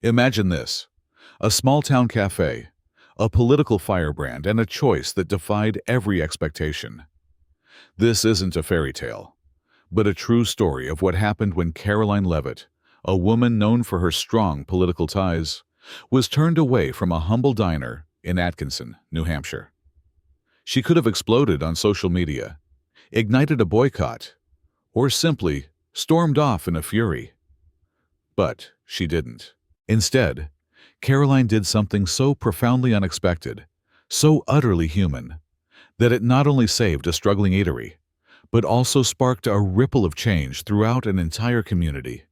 Imagine this: a small-town cafe, a political firebrand, and a choice that defied every expectation. This isn't a fairy tale, but a true story of what happened when Karoline Leavitt, a woman known for her strong political ties, was turned away from a humble diner in Atkinson, New Hampshire. She could have exploded on social media, ignited a boycott, or simply stormed off in a fury. But she didn't. Instead, Caroline did something so profoundly unexpected, so utterly human, that it not only saved a struggling eatery, but also sparked a ripple of change throughout an entire community.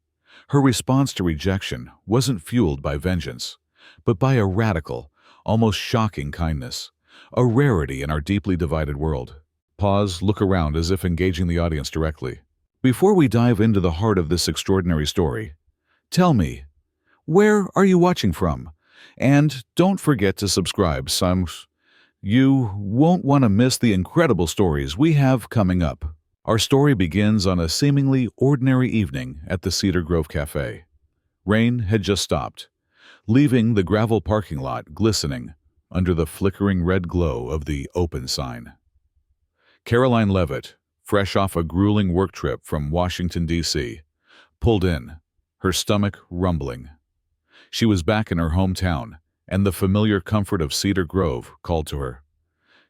Her response to rejection wasn't fueled by vengeance, but by a radical, almost shocking kindness, a rarity in our deeply divided world. Pause, look around as if engaging the audience directly. Before we dive into the heart of this extraordinary story, tell me, where are you watching from? And don't forget to subscribe. You won't want to miss the incredible stories we have coming up. Our story begins on a seemingly ordinary evening at the Cedar Grove Cafe. Rain had just stopped, leaving the gravel parking lot glistening under the flickering red glow of the open sign. Karoline Leavitt, fresh off a grueling work trip from Washington, D.C., pulled in, her stomach rumbling. She was back in her hometown, and the familiar comfort of Cedar Grove called to her.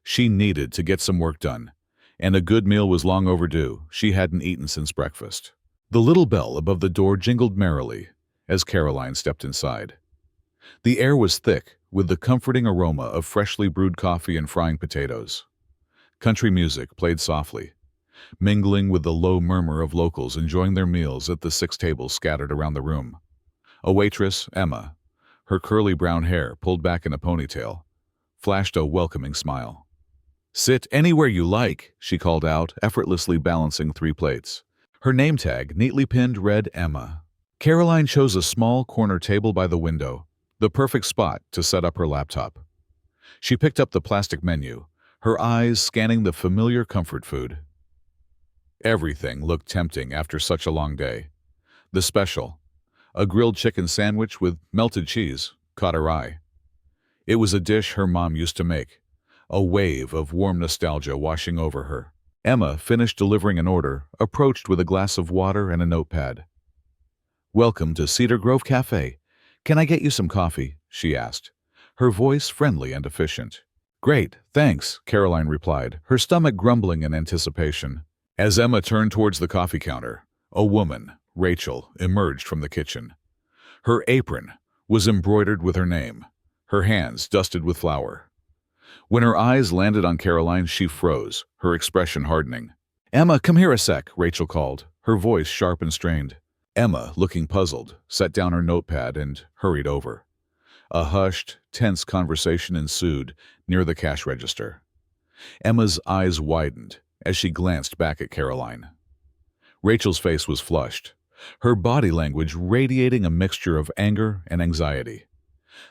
She needed to get some work done, and a good meal was long overdue. She hadn't eaten since breakfast. The little bell above the door jingled merrily as Caroline stepped inside. The air was thick with the comforting aroma of freshly brewed coffee and frying potatoes. Country music played softly, mingling with the low murmur of locals enjoying their meals at the 6 tables scattered around the room. A waitress, Emma, her curly brown hair pulled back in a ponytail, flashed a welcoming smile. "Sit anywhere you like," she called out, effortlessly balancing 3 plates. Her name tag, neatly pinned, read Emma. Caroline chose a small corner table by the window, the perfect spot to set up her laptop. She picked up the plastic menu, her eyes scanning the familiar comfort food. Everything looked tempting after such a long day. The special, a grilled chicken sandwich with melted cheese, caught her eye. It was a dish her mom used to make, a wave of warm nostalgia washing over her. Emma finished delivering an order, approached with a glass of water and a notepad. "Welcome to Cedar Grove Cafe. Can I get you some coffee?" she asked, her voice friendly and efficient. "Great, thanks," Caroline replied, her stomach grumbling in anticipation. As Emma turned towards the coffee counter, a woman, Rachel, emerged from the kitchen. Her apron was embroidered with her name, her hands dusted with flour. When her eyes landed on Caroline, she froze, her expression hardening. "Emma, come here a sec," Rachel called, her voice sharp and strained. Emma, looking puzzled, set down her notepad and hurried over. A hushed, tense conversation ensued near the cash register. Emma's eyes widened as she glanced back at Caroline. Rachel's face was flushed, her body language radiating a mixture of anger and anxiety.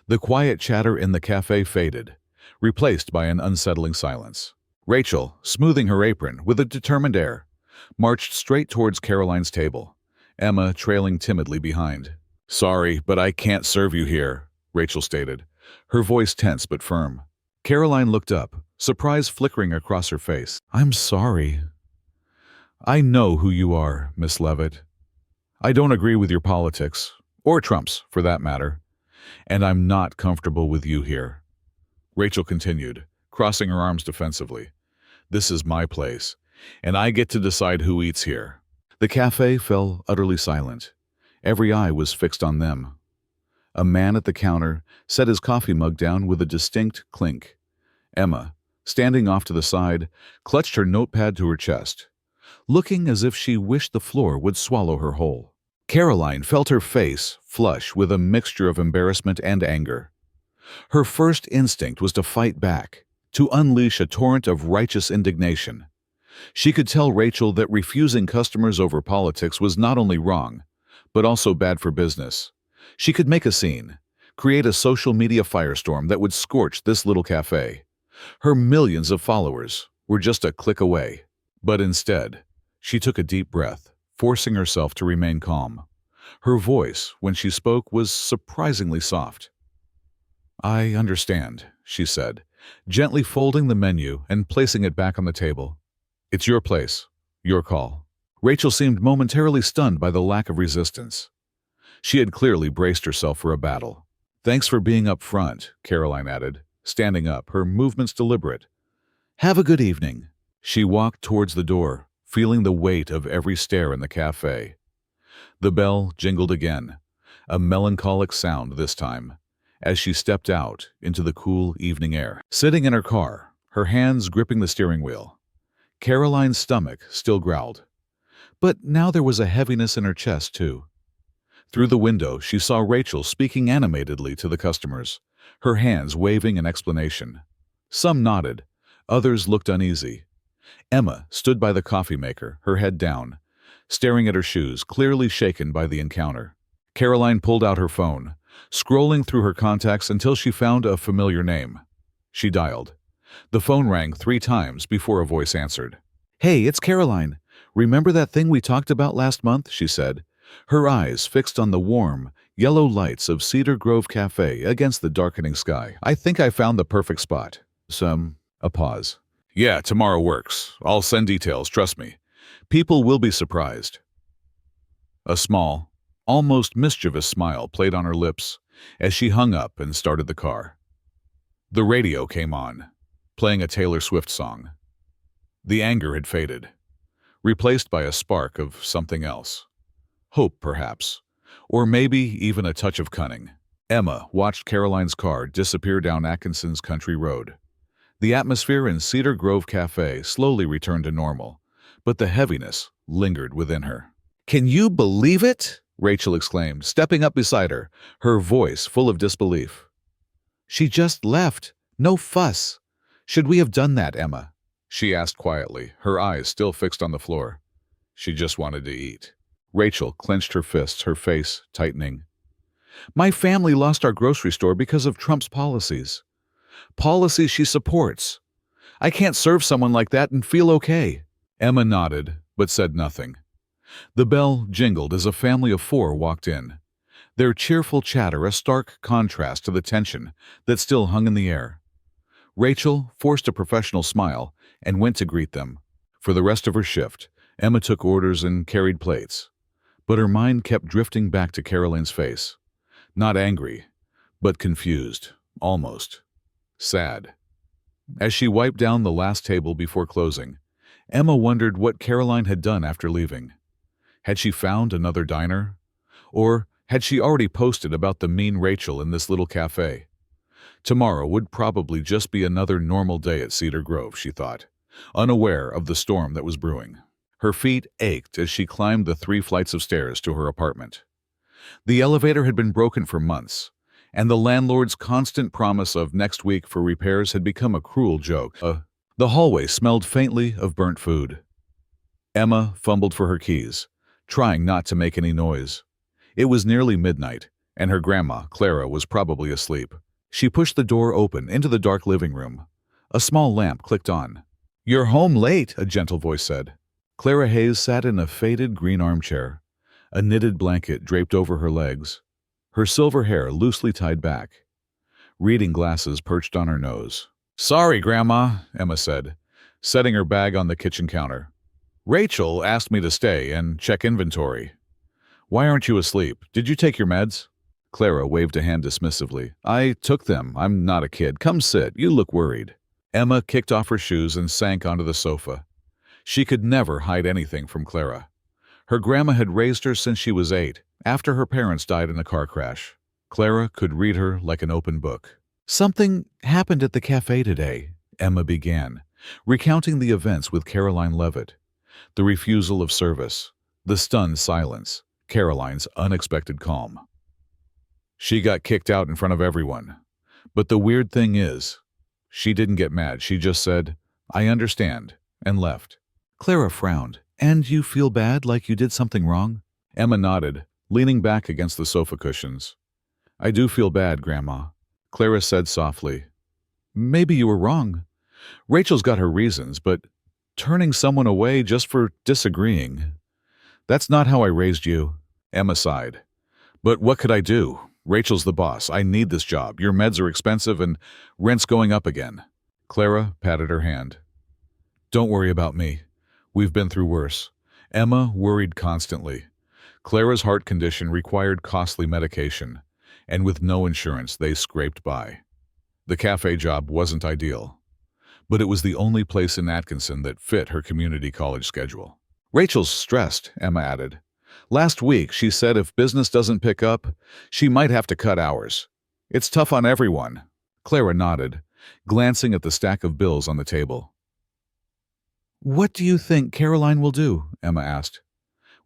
The quiet chatter in the cafe faded, replaced by an unsettling silence. Rachel, smoothing her apron with a determined air, marched straight towards Caroline's table, Emma trailing timidly behind. "Sorry, but I can't serve you here," Rachel stated, her voice tense but firm. Caroline looked up, surprise flickering across her face. "I'm sorry. I know who you are, Miss Leavitt. I don't agree with your politics, or Trump's, for that matter, and I'm not comfortable with you here." Rachel continued, crossing her arms defensively. "This is my place, and I get to decide who eats here." The cafe fell utterly silent. Every eye was fixed on them. A man at the counter set his coffee mug down with a distinct clink. Emma, standing off to the side, clutched her notepad to her chest, looking as if she wished the floor would swallow her whole. Caroline felt her face flush with a mixture of embarrassment and anger. Her first instinct was to fight back, to unleash a torrent of righteous indignation. She could tell Rachel that refusing customers over politics was not only wrong, but also bad for business. She could make a scene, create a social media firestorm that would scorch this little cafe. Her millions of followers were just a click away. But instead, she took a deep breath, forcing herself to remain calm. Her voice, when she spoke, was surprisingly soft. "I understand," she said, gently folding the menu and placing it back on the table. "It's your place, your call." Rachel seemed momentarily stunned by the lack of resistance. She had clearly braced herself for a battle. "Thanks for being up front," Karoline added, standing up, her movements deliberate. "Have a good evening." She walked towards the door, feeling the weight of every stare in the cafe. The bell jingled again, a melancholic sound this time, as she stepped out into the cool evening air. Sitting in her car, her hands gripping the steering wheel, Caroline's stomach still growled. But now there was a heaviness in her chest, too. Through the window, she saw Rachel speaking animatedly to the customers, her hands waving in explanation. Some nodded, others looked uneasy. Emma stood by the coffee maker, her head down, staring at her shoes, clearly shaken by the encounter. Karoline pulled out her phone, scrolling through her contacts until she found a familiar name. She dialed. The phone rang 3 times before a voice answered. "Hey, it's Karoline. Remember that thing we talked about last month?" she said, her eyes fixed on the warm, yellow lights of Cedar Grove Cafe against the darkening sky. "I think I found the perfect spot." A pause. "Yeah, tomorrow works. I'll send details, trust me. People will be surprised." A small, almost mischievous smile played on her lips as she hung up and started the car. The radio came on, playing a Taylor Swift song. The anger had faded, replaced by a spark of something else. Hope, perhaps, or maybe even a touch of cunning. Emma watched Caroline's car disappear down Atkinson's country road. The atmosphere in Cedar Grove Cafe slowly returned to normal, but the heaviness lingered within her. "Can you believe it?" Rachel exclaimed, stepping up beside her, her voice full of disbelief. "She just left. No fuss. Should we have done that, Emma?" she asked quietly, her eyes still fixed on the floor. She just wanted to eat. Rachel clenched her fists, her face tightening. "My family lost our grocery store because of Trump's policies. Policies she supports. I can't serve someone like that and feel okay." Emma nodded, but said nothing. The bell jingled as a family of 4 walked in, their cheerful chatter a stark contrast to the tension that still hung in the air. Rachel forced a professional smile and went to greet them. For the rest of her shift, Emma took orders and carried plates, but her mind kept drifting back to Caroline's face. Not angry, but confused, almost sad. As she wiped down the last table before closing, Emma wondered what Karoline had done after leaving. Had she found another diner? Or had she already posted about the mean Rachel in this little cafe? Tomorrow would probably just be another normal day at Cedar Grove, she thought, unaware of the storm that was brewing. Her feet ached as she climbed the 3 flights of stairs to her apartment. The elevator had been broken for months, and the landlord's constant promise of next week for repairs had become a cruel joke. The hallway smelled faintly of burnt food. Emma fumbled for her keys, trying not to make any noise. It was nearly midnight, and her grandma, Clara, was probably asleep. She pushed the door open into the dark living room. A small lamp clicked on. "You're home late," a gentle voice said. Clara Hayes sat in a faded green armchair, a knitted blanket draped over her legs, her silver hair loosely tied back. Reading glasses perched on her nose. "Sorry, Grandma," Emma said, setting her bag on the kitchen counter. "Rachel asked me to stay and check inventory." "Why aren't you asleep? Did you take your meds?" Clara waved a hand dismissively. "I took them. I'm not a kid. Come sit. You look worried." Emma kicked off her shoes and sank onto the sofa. She could never hide anything from Clara. Her grandma had raised her since she was 8, after her parents died in a car crash. Clara could read her like an open book. "Something happened at the cafe today," Emma began, recounting the events with Karoline Leavitt. The refusal of service, the stunned silence, Caroline's unexpected calm. "She got kicked out in front of everyone. But the weird thing is, she didn't get mad. She just said, 'I understand,' and left." Clara frowned. "And you feel bad, like you did something wrong?" Emma nodded, leaning back against the sofa cushions. "I do feel bad, Grandma," Clara said softly. "Maybe you were wrong. Rachel's got her reasons, but turning someone away just for disagreeing, that's not how I raised you." Emma sighed. But what could I do? Rachel's the boss. I need this job. Your meds are expensive and rent's going up again. Clara patted her hand. Don't worry about me. We've been through worse. Emma worried constantly. Clara's heart condition required costly medication, and with no insurance, they scraped by. The cafe job wasn't ideal, but it was the only place in Atkinson that fit her community college schedule. Rachel's stressed, Emma added. Last week, she said if business doesn't pick up, she might have to cut hours. It's tough on everyone. Clara nodded, glancing at the stack of bills on the table. What do you think Karoline will do? Emma asked.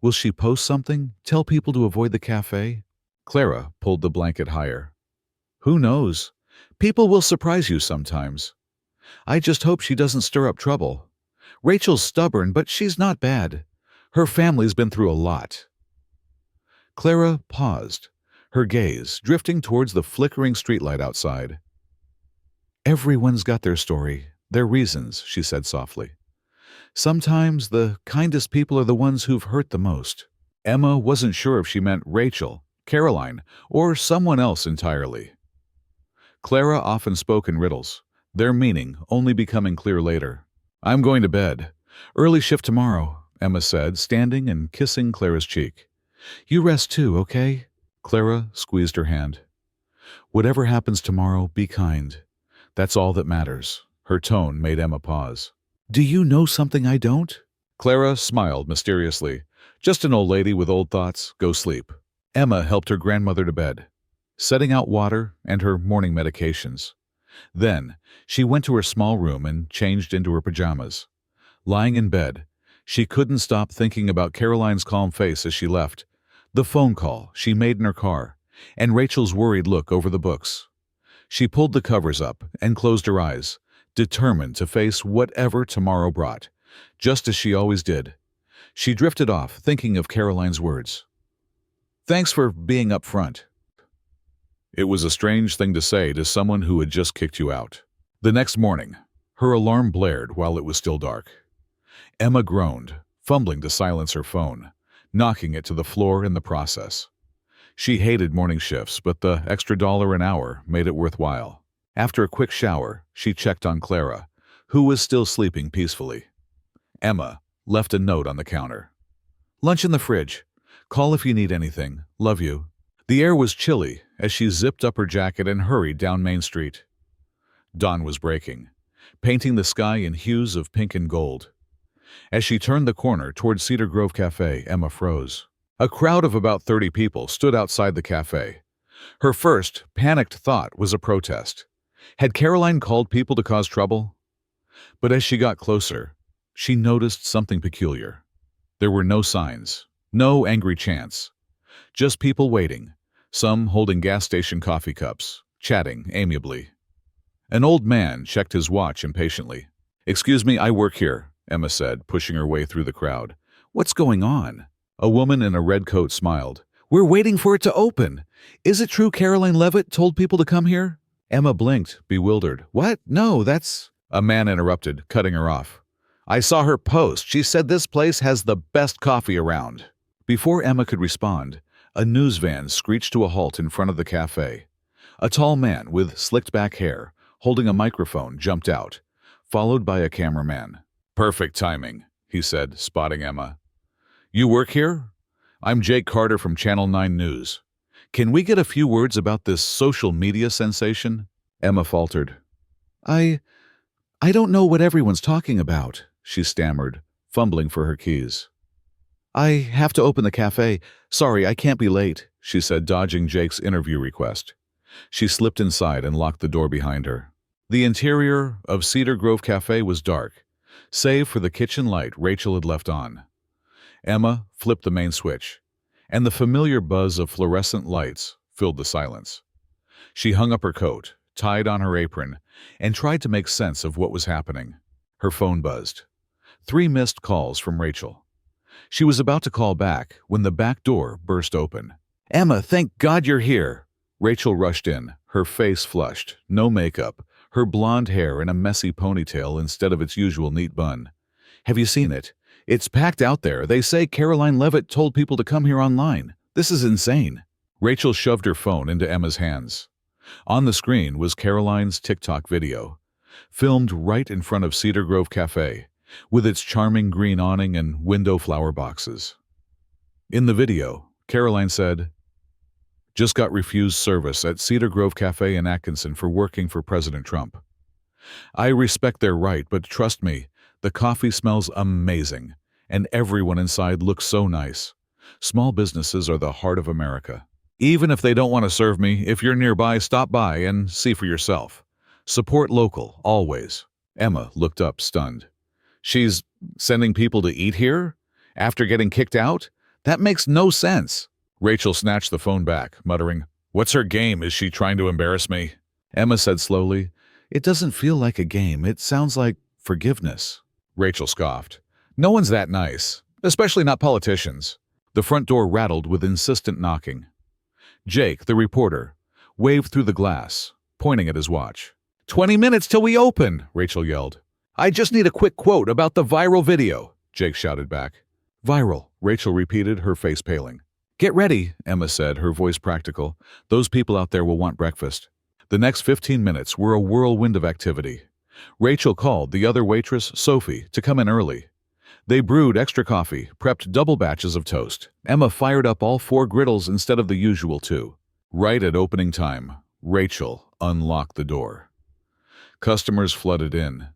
Will she post something? Tell people to avoid the cafe? Clara pulled the blanket higher. Who knows? People will surprise you sometimes. I just hope she doesn't stir up trouble. Rachel's stubborn, but she's not bad. Her family's been through a lot. Clara paused, her gaze drifting towards the flickering streetlight outside. Everyone's got their story, their reasons, she said softly. Sometimes the kindest people are the ones who've hurt the most. Emma wasn't sure if she meant Rachel, Karoline, or someone else entirely. Clara often spoke in riddles, their meaning only becoming clear later. I'm going to bed. Early shift tomorrow, Emma said, standing and kissing Clara's cheek. You rest too, okay? Clara squeezed her hand. Whatever happens tomorrow, be kind. That's all that matters. Her tone made Emma pause. Do you know something I don't? Clara smiled mysteriously. Just an old lady with old thoughts. Go sleep. Emma helped her grandmother to bed, setting out water and her morning medications. Then, she went to her small room and changed into her pajamas. Lying in bed, she couldn't stop thinking about Karoline's calm face as she left, the phone call she made in her car, and Rachel's worried look over the books. She pulled the covers up and closed her eyes, determined to face whatever tomorrow brought, just as she always did. She drifted off, thinking of Karoline's words. Thanks for being up front. It was a strange thing to say to someone who had just kicked you out. The next morning, her alarm blared while it was still dark. Emma groaned, fumbling to silence her phone, knocking it to the floor in the process. She hated morning shifts, but the extra $1 an hour made it worthwhile. After a quick shower, she checked on Clara, who was still sleeping peacefully. Emma left a note on the counter. Lunch in the fridge. Call if you need anything. Love you. The air was chilly as she zipped up her jacket and hurried down Main Street. Dawn was breaking, painting the sky in hues of pink and gold. As she turned the corner toward Cedar Grove Cafe, Emma froze. A crowd of about 30 people stood outside the cafe. Her first, panicked thought was a protest. Had Karoline called people to cause trouble? But as she got closer, she noticed something peculiar. There were no signs, no angry chants, just people waiting, some holding gas station coffee cups, chatting amiably. An old man checked his watch impatiently. Excuse me, I work here, Emma said, pushing her way through the crowd. What's going on? A woman in a red coat smiled. We're waiting for it to open. Is it true Karoline Leavitt told people to come here? Emma blinked, bewildered. What? No, that's... A man interrupted, cutting her off. I saw her post. She said this place has the best coffee around. Before Emma could respond, a news van screeched to a halt in front of the cafe. A tall man with slicked-back hair, holding a microphone, jumped out, followed by a cameraman. Perfect timing, he said, spotting Emma. You work here? I'm Jake Carter from Channel 9 News. Can we get a few words about this social media sensation? Emma faltered. I don't know what everyone's talking about, she stammered, fumbling for her keys. I have to open the cafe. Sorry, I can't be late, she said, dodging Jake's interview request. She slipped inside and locked the door behind her. The interior of Cedar Grove Cafe was dark, save for the kitchen light Rachel had left on. Emma flipped the main switch, and the familiar buzz of fluorescent lights filled the silence. She hung up her coat, tied on her apron, and tried to make sense of what was happening. Her phone buzzed. 3 missed calls from Rachel. She was about to call back when the back door burst open. Emma, thank God you're here. Rachel rushed in, her face flushed, no makeup, her blonde hair in a messy ponytail instead of its usual neat bun. Have you seen it? It's packed out there. They say Karoline Leavitt told people to come here online. This is insane. Rachel shoved her phone into Emma's hands. On the screen was Karoline's TikTok video, filmed right in front of Cedar Grove Cafe, with its charming green awning and window flower boxes. In the video, Karoline said, "Just got refused service at Cedar Grove Cafe in Atkinson for working for President Trump. I respect their right, but trust me, the coffee smells amazing, and everyone inside looks so nice. Small businesses are the heart of America. Even if they don't want to serve me, if you're nearby, stop by and see for yourself. Support local, always." Emma looked up, stunned. She's sending people to eat here? After getting kicked out? That makes no sense. Rachel snatched the phone back, muttering, "What's her game? Is she trying to embarrass me?" Emma said slowly, "It doesn't feel like a game. It sounds like forgiveness." Rachel scoffed. "No one's that nice, especially not politicians." The front door rattled with insistent knocking. Jake, the reporter, waved through the glass, pointing at his watch. 20 minutes till we open," Rachel yelled. "I just need a quick quote about the viral video," Jake shouted back. "Viral," Rachel repeated, her face paling. "Get ready," Emma said, her voice practical. "Those people out there will want breakfast." The next 15 minutes were a whirlwind of activity. Rachel called the other waitress, Sophie, to come in early. They brewed extra coffee, prepped double batches of toast. Emma fired up all 4 griddles instead of the usual 2. Right at opening time, Rachel unlocked the door. Customers flooded in,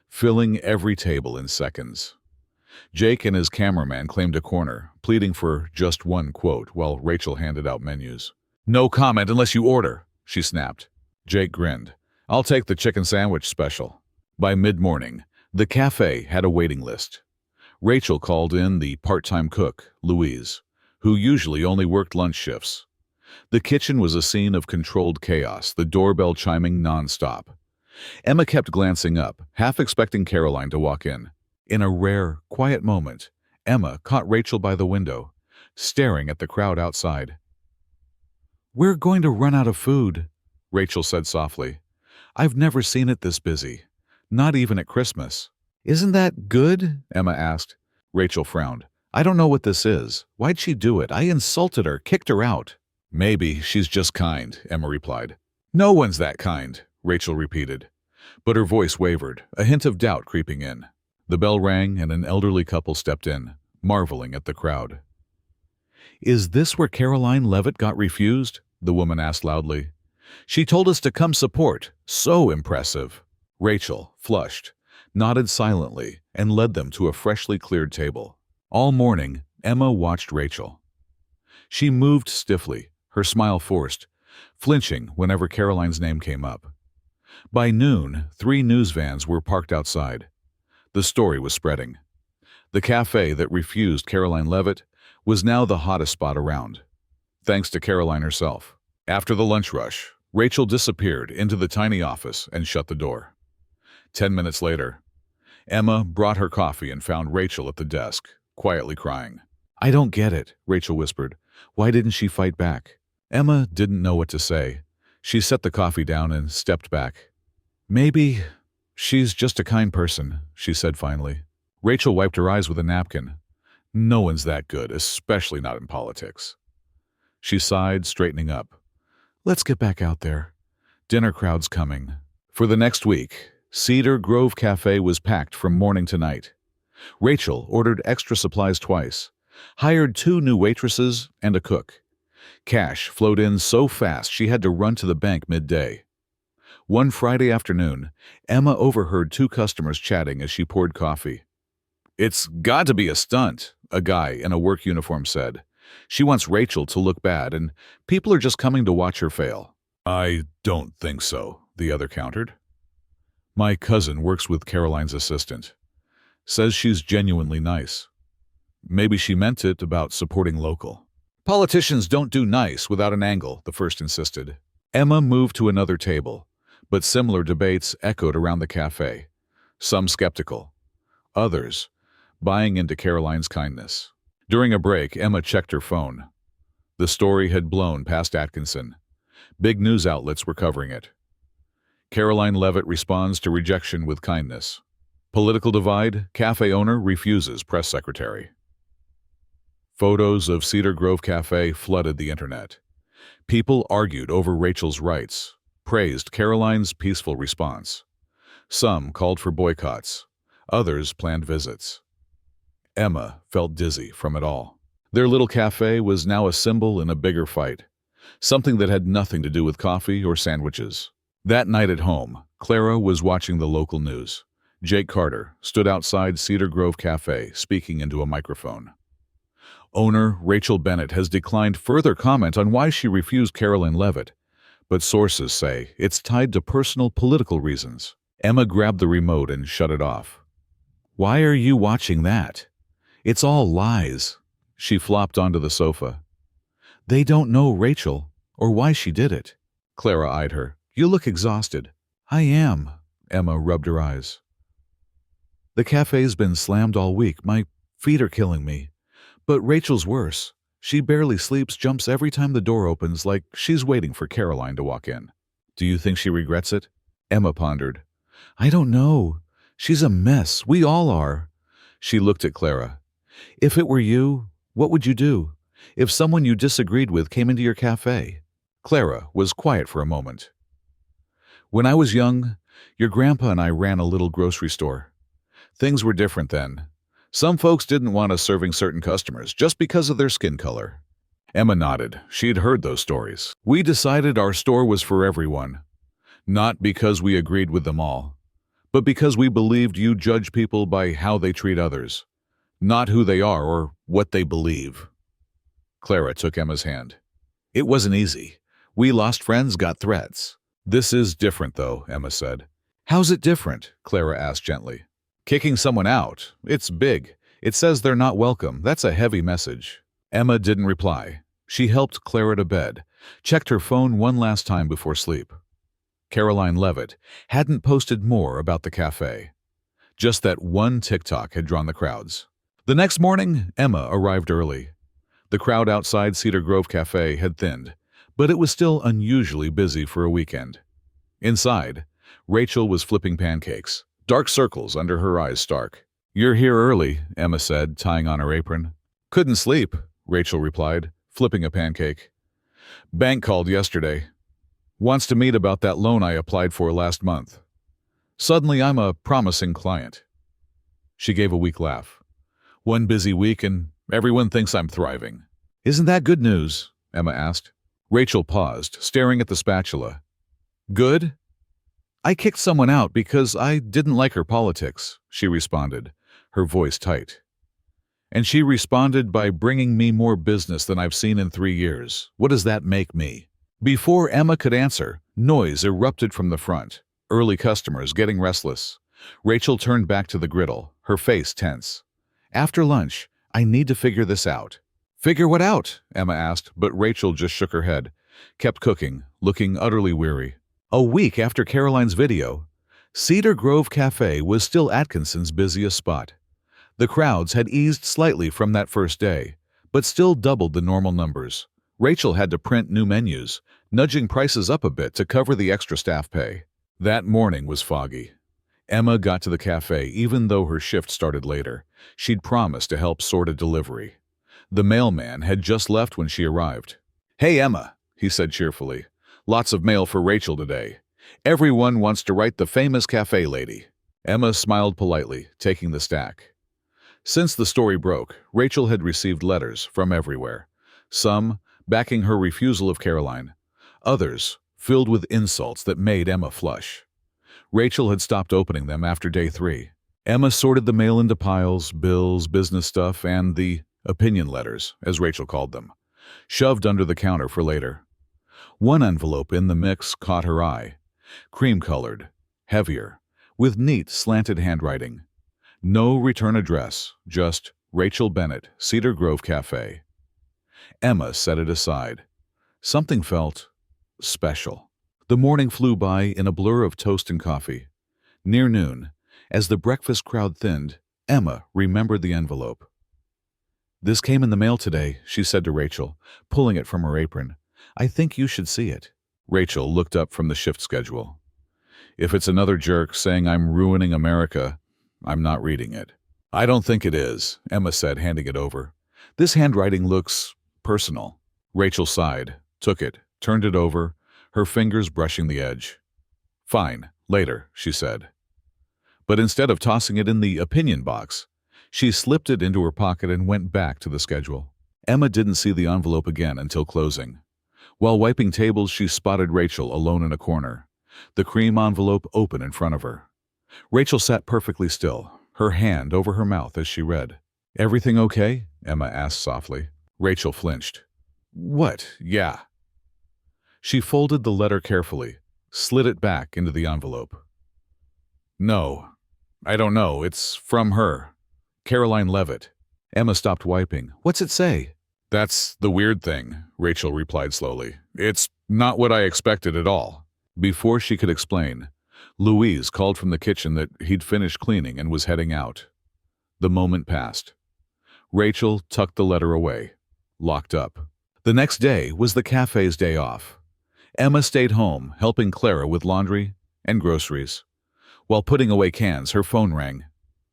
filling every table in seconds. Jake and his cameraman claimed a corner, pleading for just one quote while Rachel handed out menus. "No comment unless you order," she snapped. Jake grinned. "I'll take the chicken sandwich special." By mid-morning, the cafe had a waiting list. Rachel called in the part-time cook, Louise, who usually only worked lunch shifts. The kitchen was a scene of controlled chaos, the doorbell chiming non-stop. Emma kept glancing up, half expecting Karoline to walk in. In a rare, quiet moment, Emma caught Rachel by the window, staring at the crowd outside. "We're going to run out of food," Rachel said softly. "I've never seen it this busy, not even at Christmas." "Isn't that good?" Emma asked. Rachel frowned. "I don't know what this is. Why'd she do it? I insulted her, kicked her out." "Maybe she's just kind," Emma replied. "No one's that kind," Rachel repeated. But her voice wavered, a hint of doubt creeping in. The bell rang and an elderly couple stepped in, marveling at the crowd. "Is this where Karoline Leavitt got refused?" the woman asked loudly. "She told us to come support. So impressive." Rachel, flushed, nodded silently and led them to a freshly cleared table. All morning, Emma watched Rachel. She moved stiffly, her smile forced, flinching whenever Karoline's name came up. By noon, 3 news vans were parked outside. The story was spreading. The cafe that refused Karoline Leavitt was now the hottest spot around, thanks to Karoline herself. After the lunch rush, Rachel disappeared into the tiny office and shut the door. 10 minutes later, Emma brought her coffee and found Rachel at the desk, quietly crying. "I don't get it," Rachel whispered. "Why didn't she fight back?" Emma didn't know what to say. She set the coffee down and stepped back. "Maybe she's just a kind person," she said finally. Rachel wiped her eyes with a napkin. "No one's that good, especially not in politics." She sighed, straightening up. "Let's get back out there. Dinner crowd's coming." For the next week, Cedar Grove Cafe was packed from morning to night. Rachel ordered extra supplies twice, hired 2 new waitresses and a cook. Cash flowed in so fast she had to run to the bank midday. One Friday afternoon, Emma overheard 2 customers chatting as she poured coffee. "It's got to be a stunt," a guy in a work uniform said. "She wants Rachel to look bad, and people are just coming to watch her fail." "I don't think so," the other countered. "My cousin works with Karoline's assistant. Says she's genuinely nice. Maybe she meant it about supporting local." "Politicians don't do nice without an angle," the first insisted. Emma moved to another table, but similar debates echoed around the cafe. Some skeptical, others buying into Karoline's kindness. During a break, Emma checked her phone. The story had blown past Atkinson. Big news outlets were covering it. Karoline Leavitt responds to rejection with kindness. Political divide, cafe owner refuses press secretary. Photos of Cedar Grove Cafe flooded the internet. People argued over Rachel's rights, praised Karoline's peaceful response. Some called for boycotts. Others planned visits. Emma felt dizzy from it all. Their little cafe was now a symbol in a bigger fight, something that had nothing to do with coffee or sandwiches. That night at home, Clara was watching the local news. Jake Carter stood outside Cedar Grove Cafe, speaking into a microphone. Owner Rachel Bennett has declined further comment on why she refused Karoline Leavitt, but sources say it's tied to personal political reasons. Emma grabbed the remote and shut it off. "Why are you watching that? It's all lies." She flopped onto the sofa. "They don't know Rachel, or why she did it." Clara eyed her. "You look exhausted." "I am." Emma rubbed her eyes. "The cafe's been slammed all week. My feet are killing me. But Rachel's worse. She barely sleeps, jumps every time the door opens like she's waiting for Karoline to walk in." "Do you think she regrets it?" Emma pondered. "I don't know. She's a mess. We all are." She looked at Clara. "If it were you, what would you do? If someone you disagreed with came into your cafe?" Clara was quiet for a moment. "When I was young, your grandpa and I ran a little grocery store. Things were different then. Some folks didn't want us serving certain customers just because of their skin color." Emma nodded. She'd heard those stories. "We decided our store was for everyone. Not because we agreed with them all, but because we believed you judge people by how they treat others, not who they are or what they believe." Clara took Emma's hand. "It wasn't easy. We lost friends, got threats." "This is different, though," Emma said. "How's it different?" Clara asked gently. "Kicking someone out. It's big. It says they're not welcome. That's a heavy message." Emma didn't reply. She helped Clara to bed, checked her phone one last time before sleep. Karoline Leavitt hadn't posted more about the cafe. Just that one TikTok had drawn the crowds. The next morning, Emma arrived early. The crowd outside Cedar Grove Cafe had thinned, but it was still unusually busy for a weekend. Inside, Rachel was flipping pancakes, dark circles under her eyes stark. "You're here early," Emma said, tying on her apron. "Couldn't sleep," Rachel replied, flipping a pancake. "Bank called yesterday. Wants to meet about that loan I applied for last month. Suddenly I'm a promising client." She gave a weak laugh. "One busy week and everyone thinks I'm thriving." "Isn't that good news?" Emma asked. Rachel paused, staring at the spatula. "Good? I kicked someone out because I didn't like her politics," she responded, her voice tight. "And she responded by bringing me more business than I've seen in 3 years. What does that make me?" Before Emma could answer, noise erupted from the front. Early customers getting restless. Rachel turned back to the griddle, her face tense. "After lunch, I need to figure this out." "Figure what out?" Emma asked, but Rachel just shook her head, kept cooking, looking utterly weary. A week after Karoline's video, Cedar Grove Cafe was still Atkinson's busiest spot. The crowds had eased slightly from that first day, but still doubled the normal numbers. Rachel had to print new menus, nudging prices up a bit to cover the extra staff pay. That morning was foggy. Emma got to the cafe even though her shift started later. She'd promised to help sort a delivery. The mailman had just left when she arrived. "Hey, Emma," he said cheerfully. "Lots of mail for Rachel today. Everyone wants to write the famous cafe lady." Emma smiled politely, taking the stack. Since the story broke, Rachel had received letters from everywhere. Some backing her refusal of Karoline. Others filled with insults that made Emma flush. Rachel had stopped opening them after day 3. Emma sorted the mail into piles, bills, business stuff, and the opinion letters, as Rachel called them, shoved under the counter for later. One envelope in the mix caught her eye. Cream-colored, heavier, with neat, slanted handwriting. No return address, just Rachel Bennett, Cedar Grove Cafe. Emma set it aside. Something felt special. The morning flew by in a blur of toast and coffee. Near noon, as the breakfast crowd thinned, Emma remembered the envelope. "This came in the mail today," she said to Rachel, pulling it from her apron. "I think you should see it." Rachel looked up from the shift schedule. "If it's another jerk saying I'm ruining America, I'm not reading it." "I don't think it is," Emma said, handing it over. This handwriting looks personal. Rachel sighed, took it, turned it over, her fingers brushing the edge. Fine, later, she said. But instead of tossing it in the opinion box, she slipped it into her pocket and went back to the schedule. Emma didn't see the envelope again until closing. While wiping tables, she spotted Rachel alone in a corner, the cream envelope open in front of her. Rachel sat perfectly still, her hand over her mouth as she read. "Everything okay?" Emma asked softly. Rachel flinched. "What? Yeah." She folded the letter carefully, slid it back into the envelope. "No, I don't know. It's from her. Karoline Leavitt." Emma stopped wiping. "What's it say?" "That's the weird thing," Rachel replied slowly. "It's not what I expected at all." Before she could explain, Louise called from the kitchen that he'd finished cleaning and was heading out. The moment passed. Rachel tucked the letter away, locked up. The next day was the cafe's day off. Emma stayed home, helping Clara with laundry and groceries. While putting away cans, her phone rang.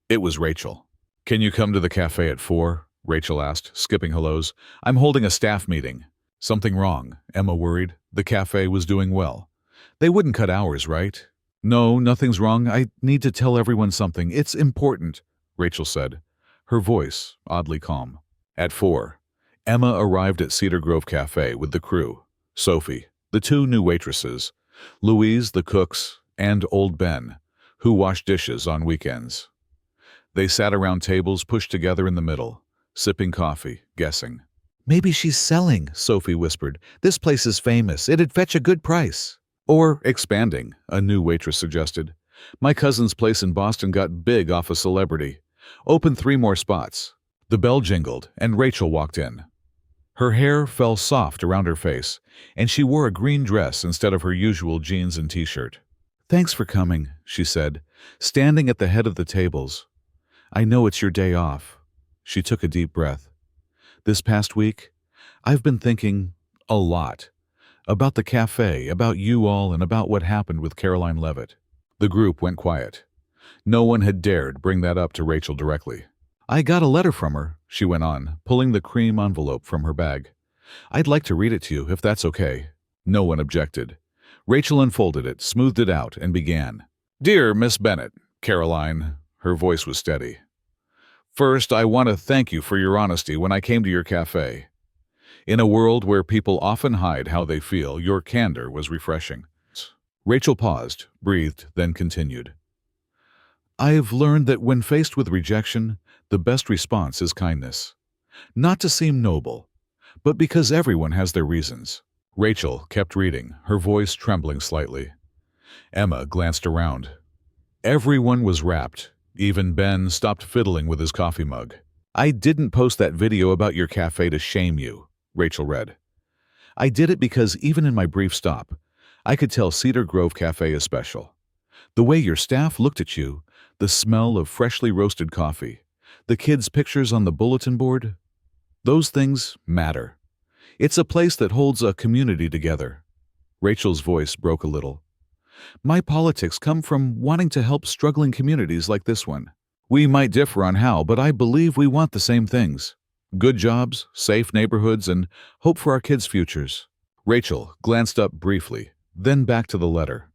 It was Rachel. "Can you come to the cafe at 4?" Rachel asked, skipping hellos. "I'm holding a staff meeting." "Something wrong?" Emma worried. The cafe was doing well. "They wouldn't cut hours, right?" "No, nothing's wrong. I need to tell everyone something. It's important," Rachel said, her voice oddly calm. At 4, Emma arrived at Cedar Grove Cafe with the crew: Sophie, the 2 new waitresses, Louise, the cooks, and old Ben, who washed dishes on weekends. They sat around tables pushed together in the middle, sipping coffee, guessing. "Maybe she's selling," Sophie whispered. "This place is famous. It'd fetch a good price." "Or expanding," a new waitress suggested. "My cousin's place in Boston got big off a celebrity. Open 3 more spots." The bell jingled, and Rachel walked in. Her hair fell soft around her face, and she wore a green dress instead of her usual jeans and t-shirt. "Thanks for coming," she said, standing at the head of the tables. "I know it's your day off." She took a deep breath. "This past week, I've been thinking a lot. About the cafe, about you all, and about what happened with Karoline Leavitt." The group went quiet. No one had dared bring that up to Rachel directly. "I got a letter from her," she went on, pulling the cream envelope from her bag. "I'd like to read it to you, if that's okay." No one objected. Rachel unfolded it, smoothed it out, and began. "Dear Miss Bennett, Karoline," her voice was steady. "First, I want to thank you for your honesty when I came to your cafe. In a world where people often hide how they feel, your candor was refreshing." Rachel paused, breathed, then continued. "I've learned that when faced with rejection, the best response is kindness. Not to seem noble, but because everyone has their reasons." Rachel kept reading, her voice trembling slightly. Emma glanced around. Everyone was rapt. Even Ben stopped fiddling with his coffee mug. "I didn't post that video about your cafe to shame you," Rachel read. "I did it because even in my brief stop, I could tell Cedar Grove Cafe is special. The way your staff looked at you, the smell of freshly roasted coffee, the kids' pictures on the bulletin board, those things matter. It's a place that holds a community together." Rachel's voice broke a little. "My politics come from wanting to help struggling communities like this one. We might differ on how, but I believe we want the same things. Good jobs, safe neighborhoods, and hope for our kids' futures." Rachel glanced up briefly, then back to the letter.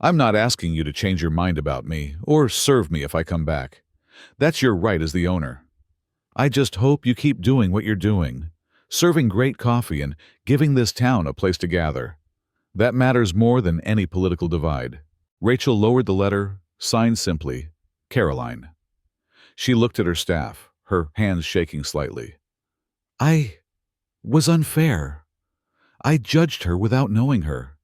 "I'm not asking you to change your mind about me, or serve me if I come back. That's your right as the owner. I just hope you keep doing what you're doing, serving great coffee and giving this town a place to gather. That matters more than any political divide." Rachel lowered the letter, signed simply, Karoline. She looked at her staff, her hands shaking slightly. "I was unfair. I judged her without knowing her.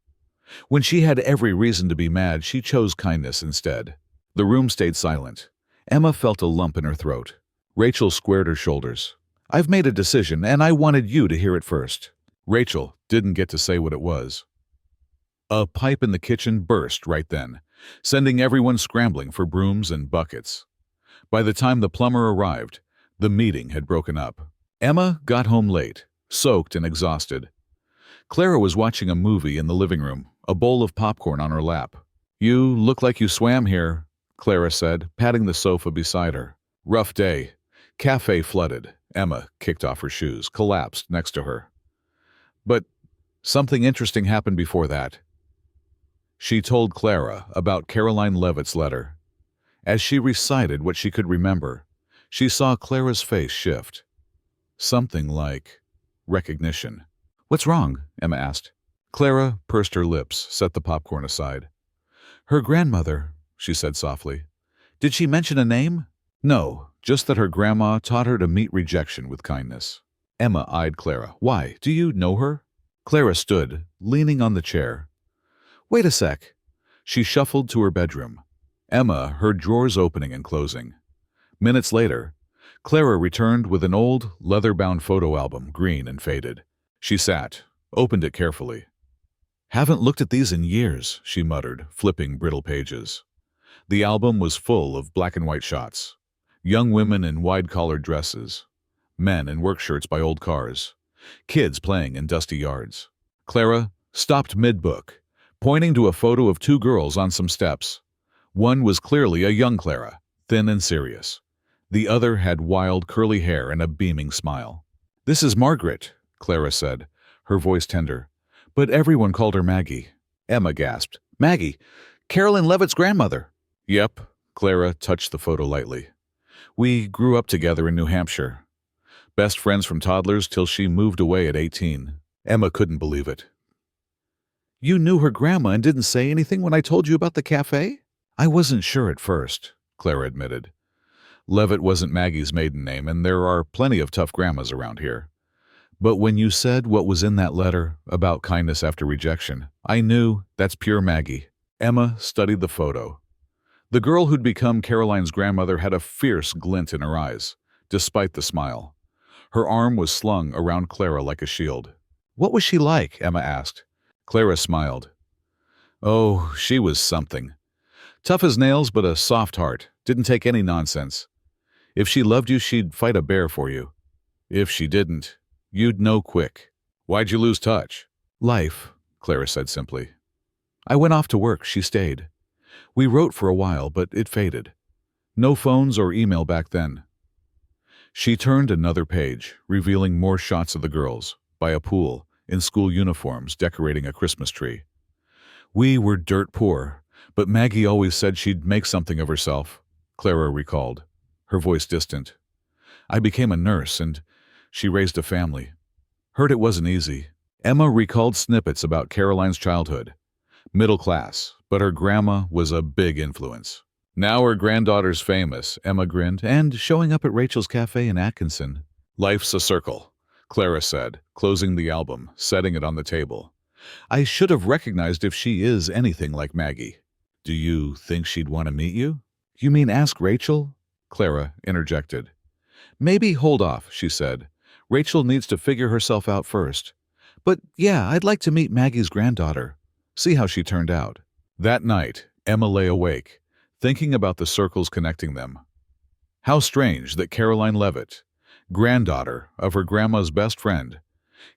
When she had every reason to be mad, she chose kindness instead." The room stayed silent. Emma felt a lump in her throat. Rachel squared her shoulders. "I've made a decision, and I wanted you to hear it first." Rachel didn't get to say what it was. A pipe in the kitchen burst right then, sending everyone scrambling for brooms and buckets. By the time the plumber arrived, the meeting had broken up. Emma got home late, soaked and exhausted. Clara was watching a movie in the living room, a bowl of popcorn on her lap. "You look like you swam here," Clara said, patting the sofa beside her. "Rough day. Cafe flooded. Emma kicked off her shoes, collapsed next to her. But something interesting happened before that. She told Clara about Karoline Leavitt's letter. As she recited what she could remember, she saw Clara's face shift. Something like recognition. "What's wrong?" Emma asked. Clara pursed her lips, set the popcorn aside. "Her grandmother," she said softly. "Did she mention a name?" "No, just that her grandma taught her to meet rejection with kindness." Emma eyed Clara. "Why? Do you know her?" Clara stood, leaning on the chair. "Wait a sec." She shuffled to her bedroom. Emma heard drawers opening and closing. Minutes later, Clara returned with an old, leather-bound photo album, green and faded. She sat, opened it carefully. "Haven't looked at these in years," she muttered, flipping brittle pages. The album was full of black-and-white shots. Young women in wide-collared dresses, men in work shirts by old cars, kids playing in dusty yards. Clara stopped mid-book, pointing to a photo of two girls on some steps. One was clearly a young Clara, thin and serious. The other had wild, curly hair and a beaming smile. "This is Margaret," Clara said, her voice tender. "But everyone called her Maggie." Emma gasped. "Maggie? Karoline Leavitt's grandmother?" "Yep." Clara touched the photo lightly. "We grew up together in New Hampshire. Best friends from toddlers till she moved away at 18. Emma couldn't believe it. "You knew her grandma and didn't say anything when I told you about the cafe?" "I wasn't sure at first," Clara admitted. Leavitt wasn't Maggie's maiden name, and there are plenty of tough grandmas around here. But when you said what was in that letter about kindness after rejection, I knew that's pure Maggie." Emma studied the photo. The girl who'd become Karoline's grandmother had a fierce glint in her eyes, despite the smile. Her arm was slung around Clara like a shield. "What was she like?" Emma asked. Clara smiled. "Oh, she was something. Tough as nails, but a soft heart. Didn't take any nonsense. If she loved you, she'd fight a bear for you. If she didn't, you'd know quick." "Why'd you lose touch?" "Life," Clara said simply. "I went off to work. She stayed. We wrote for a while, but it faded. No phones or email back then." She turned another page, revealing more shots of the girls, by a pool, in school uniforms, decorating a Christmas tree. "We were dirt poor, but Maggie always said she'd make something of herself," Clara recalled, her voice distant. "I became a nurse, and she raised a family. Heard it wasn't easy." Emma recalled snippets about Karoline's childhood. Middle class, but her grandma was a big influence. "Now her granddaughter's famous," Emma grinned, "and showing up at Rachel's cafe in Atkinson." "Life's a circle," Clara said, closing the album, setting it on the table. "I should have recognized if she is anything like Maggie." "Do you think she'd want to meet you?" "You mean ask Rachel?" Clara interjected. "Maybe hold off," she said. "Rachel needs to figure herself out first. But yeah, I'd like to meet Maggie's granddaughter. See how she turned out." That night, Emma lay awake, thinking about the circles connecting them. How strange that Karoline Leavitt, granddaughter of her grandma's best friend,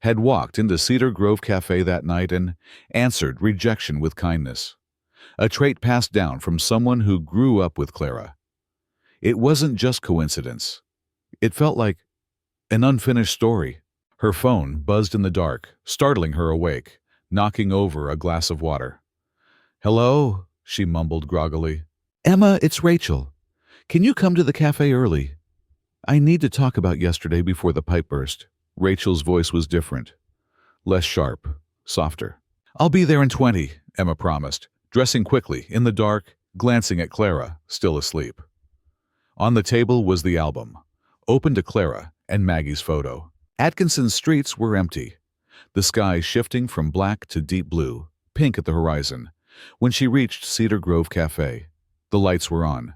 had walked into Cedar Grove Cafe that night and answered rejection with kindness, a trait passed down from someone who grew up with Clara. It wasn't just coincidence. It felt like an unfinished story. Her phone buzzed in the dark, startling her awake, knocking over a glass of water. "Hello," she mumbled groggily. "Emma, it's Rachel. Can you come to the cafe early? I need to talk about yesterday before the pipe burst." Rachel's voice was different, less sharp, softer. "I'll be there in 20, Emma promised, dressing quickly, in the dark, glancing at Clara, still asleep. On the table was the album, open to Clara and Maggie's photo. Atkinson's streets were empty, the sky shifting from black to deep blue, pink at the horizon. When she reached Cedar Grove Cafe, the lights were on.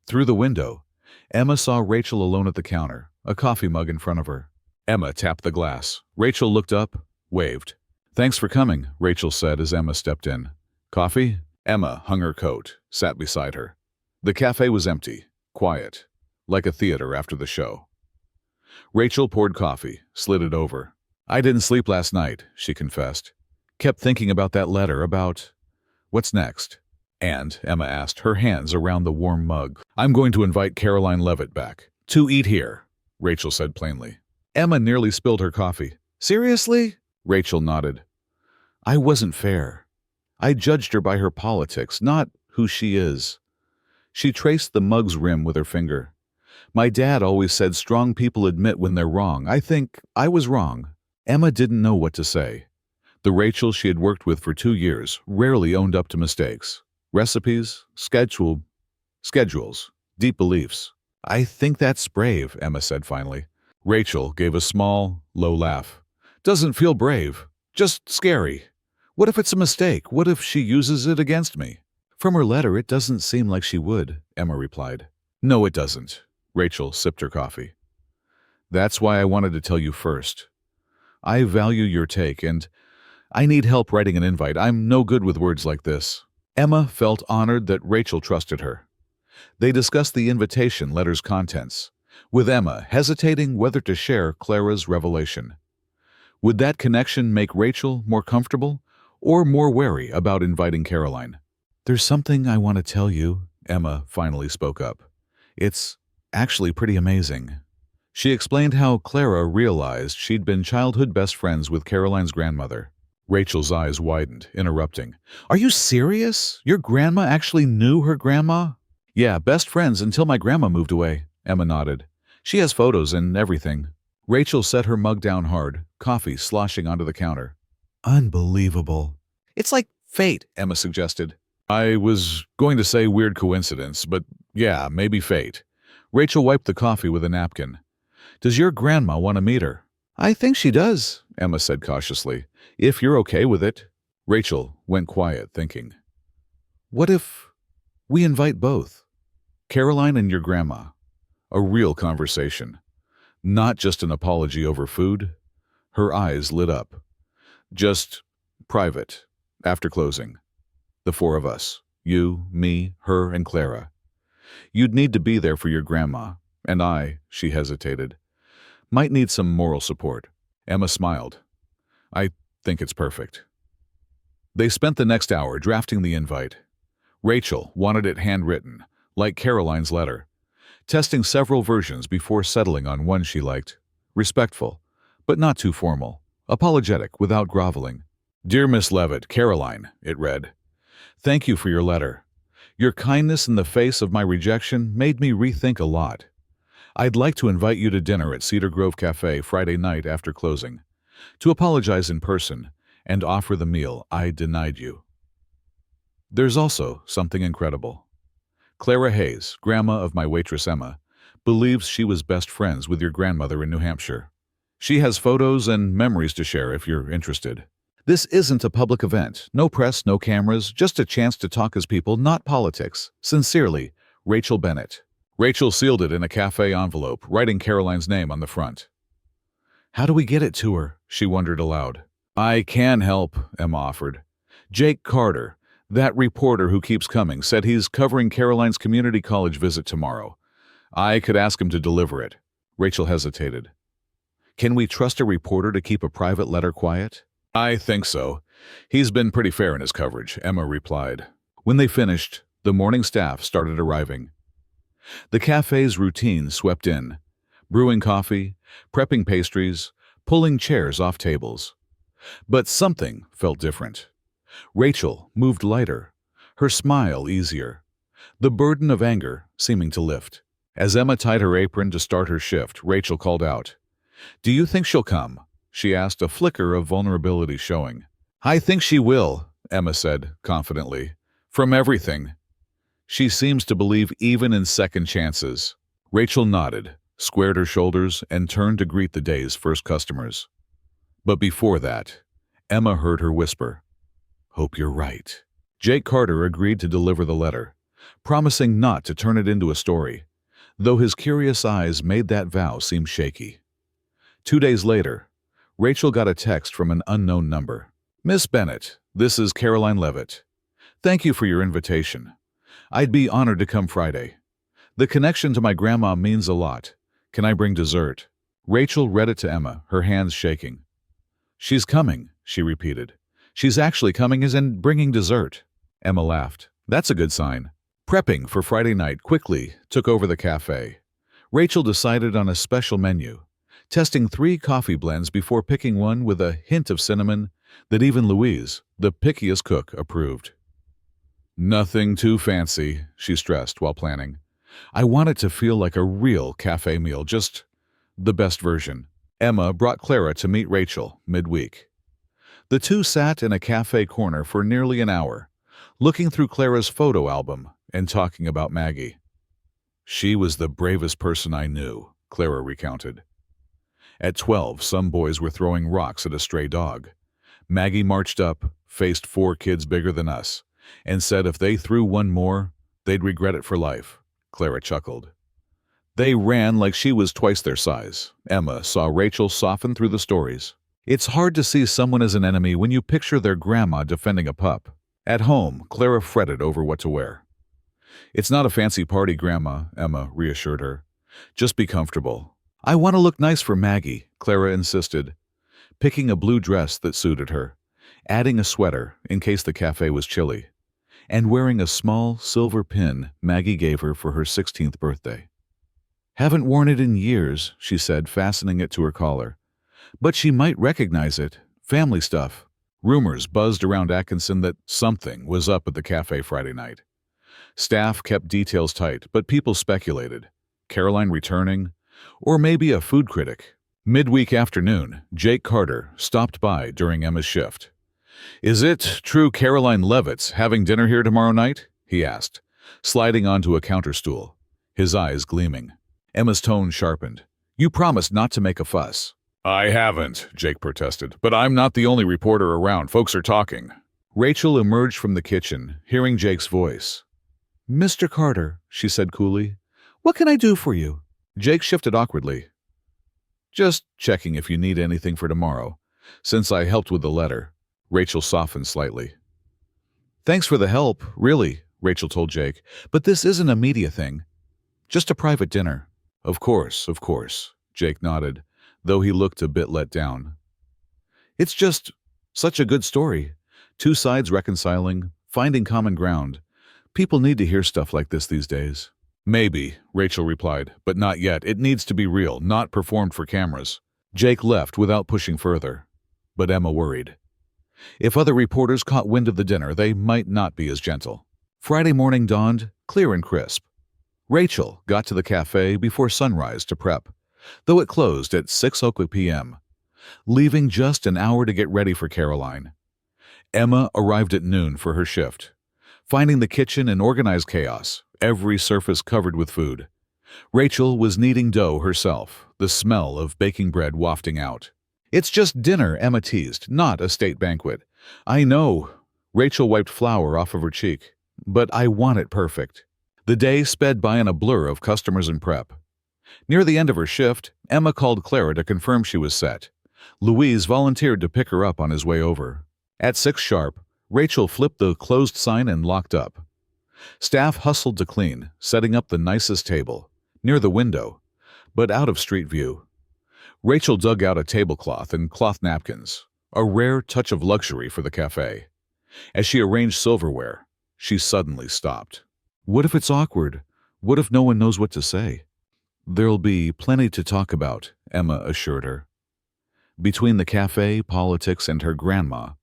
Through the window, Emma saw Rachel alone at the counter, a coffee mug in front of her. Emma tapped the glass. Rachel looked up, waved. "Thanks for coming," Rachel said as Emma stepped in. "Coffee?" Emma hung her coat, sat beside her. The cafe was empty, quiet, like a theater after the show. Rachel poured coffee, slid it over. "I didn't sleep last night," she confessed. "Kept thinking about that letter, about what's next." "And," Emma asked, her hands around the warm mug, "I'm going to invite Karoline Leavitt back. To eat here. Rachel said plainly. Emma nearly spilled her coffee. Seriously? Rachel nodded. I wasn't fair. I judged her by her politics, not who she is. She traced the mug's rim with her finger. My dad always said strong people admit when they're wrong. I think I was wrong. Emma didn't know what to say. The Rachel she had worked with for 2 years rarely owned up to mistakes. Recipes, schedules, deep beliefs. I think that's brave, Emma said finally. Rachel gave a small, low laugh. Doesn't feel brave, just scary. What if it's a mistake? What if she uses it against me? From her letter, it doesn't seem like she would, Emma replied. No, it doesn't. Rachel sipped her coffee. That's why I wanted to tell you first. I value your take, and I need help writing an invite. I'm no good with words like this. Emma felt honored that Rachel trusted her. They discussed the invitation letter's contents, with Emma hesitating whether to share Clara's revelation. Would that connection make Rachel more comfortable or more wary about inviting Karoline? There's something I want to tell you, Emma finally spoke up. It's actually pretty amazing. She explained how Clara realized she'd been childhood best friends with Karoline's grandmother. Rachel's eyes widened, interrupting. Are you serious? Your grandma actually knew her grandma? Yeah, best friends until my grandma moved away, Emma nodded. She has photos and everything. Rachel set her mug down hard, coffee sloshing onto the counter. Unbelievable. It's like fate, Emma suggested. I was going to say weird coincidence, but yeah, maybe fate. Rachel wiped the coffee with a napkin. Does your grandma want to meet her? I think she does, Emma said cautiously. If you're okay with it. Rachel went quiet, thinking. What if we invite both? Karoline and your grandma. A real conversation. Not just an apology over food. Her eyes lit up. Just private, after closing. The 4 of us. You, me, her, and Clara. You'd need to be there for your grandma, and I, she hesitated, might need some moral support. Emma smiled. I think it's perfect. They spent the next hour drafting the invite. Rachel wanted it handwritten, like Karoline's letter, testing several versions before settling on one she liked. Respectful, but not too formal. Apologetic without groveling. Dear Miss Leavitt, Karoline, it read. Thank you for your letter. Your kindness in the face of my rejection made me rethink a lot. I'd like to invite you to dinner at Cedar Grove Cafe Friday night after closing, to apologize in person and offer the meal I denied you. There's also something incredible. Clara Hayes, grandma of my waitress Emma, believes she was best friends with your grandmother in New Hampshire. She has photos and memories to share if you're interested. This isn't a public event. No press, no cameras, just a chance to talk as people, not politics. Sincerely, Rachel Bennett. Rachel sealed it in a cafe envelope, writing Karoline's name on the front. How do we get it to her? She wondered aloud. I can help, Emma offered. Jake Carter, that reporter who keeps coming, said he's covering Karoline's community college visit tomorrow. I could ask him to deliver it. Rachel hesitated. Can we trust a reporter to keep a private letter quiet? I think so. He's been pretty fair in his coverage, Emma replied. When they finished, the morning staff started arriving. The cafe's routine swept in, brewing coffee, prepping pastries, pulling chairs off tables. But something felt different. Rachel moved lighter, her smile easier, the burden of anger seeming to lift. As Emma tied her apron to start her shift, Rachel called out, Do you think she'll come? She asked, a flicker of vulnerability showing. I think she will, Emma said confidently. From everything. She seems to believe even in second chances. Rachel nodded, squared her shoulders, and turned to greet the day's first customers. But before that, Emma heard her whisper, Hope you're right. Jake Carter agreed to deliver the letter, promising not to turn it into a story, though his curious eyes made that vow seem shaky. 2 days later, Rachel got a text from an unknown number. Miss Bennett, this is Karoline Leavitt. Thank you for your invitation. I'd be honored to come Friday. The connection to my grandma means a lot. Can I bring dessert? Rachel read it to Emma, her hands shaking. She's coming, she repeated. She's actually coming and bringing dessert. Emma laughed. That's a good sign. Prepping for Friday night quickly took over the cafe. Rachel decided on a special menu, testing 3 coffee blends before picking one with a hint of cinnamon that even Louise, the pickiest cook, approved. "Nothing too fancy," she stressed while planning. "I want it to feel like a real cafe meal, just the best version." Emma brought Clara to meet Rachel midweek. The two sat in a cafe corner for nearly an hour, looking through Clara's photo album and talking about Maggie. "She was the bravest person I knew," Clara recounted. "At 12, some boys were throwing rocks at a stray dog. Maggie marched up, faced 4 kids bigger than us, and said if they threw one more, they'd regret it for life." Clara chuckled. "They ran like she was twice their size." Emma saw Rachel soften through the stories. "It's hard to see someone as an enemy when you picture their grandma defending a pup." At home, Clara fretted over what to wear. "It's not a fancy party, Grandma," Emma reassured her. "Just be comfortable." "I want to look nice for Maggie," Clara insisted, picking a blue dress that suited her, adding a sweater in case the cafe was chilly, and wearing a small silver pin Maggie gave her for her 16th birthday. "Haven't worn it in years," she said, fastening it to her collar. "But she might recognize it. Family stuff." Rumors buzzed around Atkinson that something was up at the cafe Friday night. Staff kept details tight, but people speculated. Karoline returning, or maybe a food critic. Midweek afternoon, Jake Carter stopped by during Emma's shift. "Is it true Karoline Leavitt's having dinner here tomorrow night?" he asked, sliding onto a counter stool, his eyes gleaming. Emma's tone sharpened. "You promised not to make a fuss." "I haven't," Jake protested, "but I'm not the only reporter around. Folks are talking." Rachel emerged from the kitchen, hearing Jake's voice. "Mr. Carter," she said coolly, "what can I do for you?" Jake shifted awkwardly. "Just checking if you need anything for tomorrow, since I helped with the letter." Rachel softened slightly. "Thanks for the help, really," Rachel told Jake, "but this isn't a media thing. Just a private dinner." Of course," Jake nodded, though he looked a bit let down. "It's just such a good story. 2 sides reconciling, finding common ground. People need to hear stuff like this these days." "Maybe," Rachel replied, "but not yet. It needs to be real, not performed for cameras." Jake left without pushing further, but Emma worried. If other reporters caught wind of the dinner, they might not be as gentle. Friday morning dawned, clear and crisp. Rachel got to the cafe before sunrise to prep, though it closed at 6:00 p.m., leaving just an hour to get ready for Karoline. Emma arrived at noon for her shift, finding the kitchen in organized chaos, every surface covered with food. Rachel was kneading dough herself, the smell of baking bread wafting out. "It's just dinner," Emma teased, "not a state banquet." "I know." Rachel wiped flour off of her cheek. "But I want it perfect." The day sped by in a blur of customers and prep. Near the end of her shift, Emma called Clara to confirm she was set. Louise volunteered to pick her up on his way over. At 6 sharp, Rachel flipped the closed sign and locked up. Staff hustled to clean, setting up the nicest table, near the window, but out of street view. Rachel dug out a tablecloth and cloth napkins, a rare touch of luxury for the cafe. As she arranged silverware, she suddenly stopped. What if it's awkward? What if no one knows what to say? "There'll be plenty to talk about," Emma assured her. "Between the cafe, politics, and her grandma,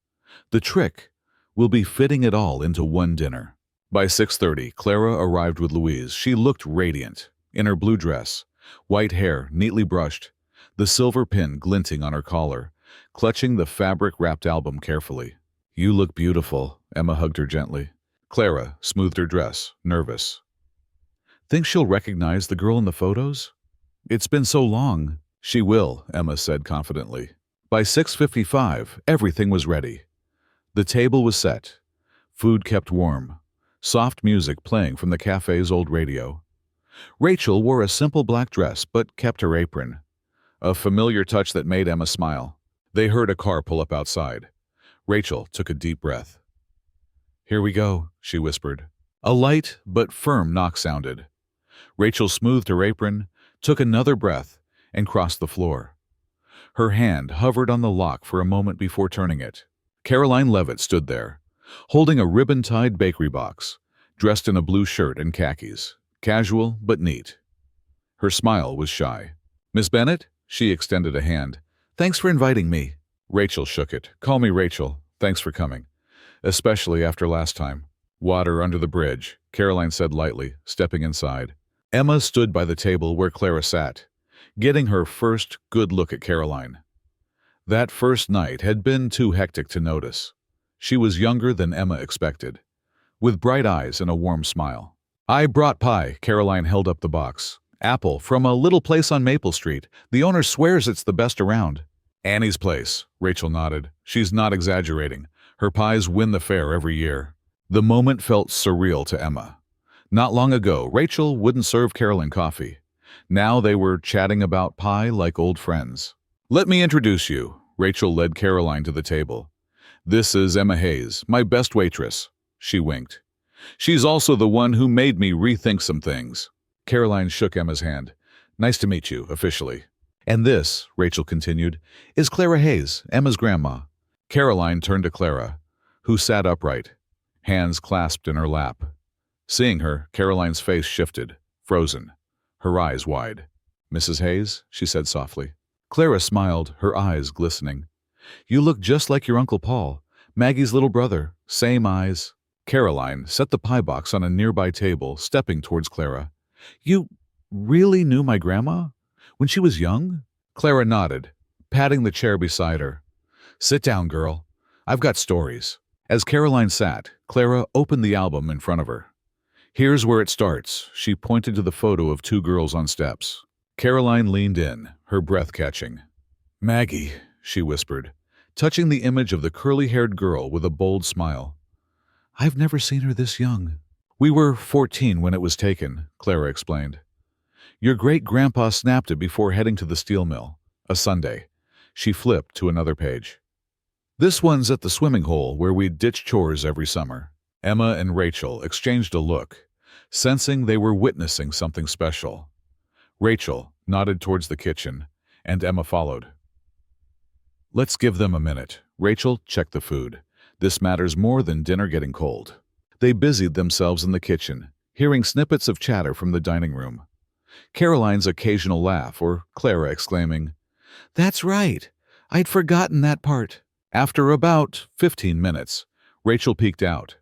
the trick will be fitting it all into one dinner." By 6:30, Clara arrived with Louise. She looked radiant, in her blue dress, white hair neatly brushed, the silver pin glinting on her collar, clutching the fabric-wrapped album carefully. "You look beautiful," Emma hugged her gently. Clara smoothed her dress, nervous. "Think she'll recognize the girl in the photos? It's been so long." "She will," Emma said confidently. By 6:55, everything was ready. The table was set, food kept warm, soft music playing from the cafe's old radio. Rachel wore a simple black dress but kept her apron, a familiar touch that made Emma smile. They heard a car pull up outside. Rachel took a deep breath. "Here we go," she whispered. A light but firm knock sounded. Rachel smoothed her apron, took another breath, and crossed the floor. Her hand hovered on the lock for a moment before turning it. Karoline Leavitt stood there, holding a ribbon-tied bakery box, dressed in a blue shirt and khakis, casual but neat. Her smile was shy. "Miss Bennett?" She extended a hand. "Thanks for inviting me." Rachel shook it. "Call me Rachel. Thanks for coming. Especially after last time." "Water under the bridge," Karoline said lightly, stepping inside. Emma stood by the table where Clara sat, getting her first good look at Karoline. That first night had been too hectic to notice. She was younger than Emma expected, with bright eyes and a warm smile. "I brought pie." Karoline held up the box. "Apple, from a little place on Maple Street. The owner swears it's the best around." "Annie's place," Rachel nodded. "She's not exaggerating. Her pies win the fair every year." The moment felt surreal to Emma. Not long ago, Rachel wouldn't serve Karoline coffee. Now they were chatting about pie like old friends. "Let me introduce you." Rachel led Karoline to the table. "This is Emma Hayes, my best waitress." She winked. "She's also the one who made me rethink some things." Karoline shook Emma's hand. "Nice to meet you, officially." "And this," Rachel continued, "is Clara Hayes, Emma's grandma." Karoline turned to Clara, who sat upright, hands clasped in her lap. Seeing her, Caroline's face shifted, frozen, her eyes wide. "Mrs. Hayes?" she said softly. Clara smiled, her eyes glistening. "You look just like your Uncle Paul, Maggie's little brother, same eyes." Karoline set the pie box on a nearby table, stepping towards Clara. "You really knew my grandma? When she was young?" Clara nodded, patting the chair beside her. "Sit down, girl. I've got stories." As Karoline sat, Clara opened the album in front of her. "Here's where it starts." She pointed to the photo of two girls on steps. Karoline leaned in, her breath catching. "Maggie," she whispered, touching the image of the curly-haired girl with a bold smile. "I've never seen her this young." "We were 14 when it was taken," Clara explained. "Your great-grandpa snapped it before heading to the steel mill. A Sunday." She flipped to another page. "This one's at the swimming hole where we'd ditch chores every summer." Emma and Rachel exchanged a look, sensing they were witnessing something special. Rachel nodded towards the kitchen, and Emma followed. "Let's give them a minute." Rachel checked the food. "This matters more than dinner getting cold." They busied themselves in the kitchen, hearing snippets of chatter from the dining room. Caroline's occasional laugh, or Clara exclaiming, "That's right, I'd forgotten that part." After about 15 minutes, Rachel peeked out.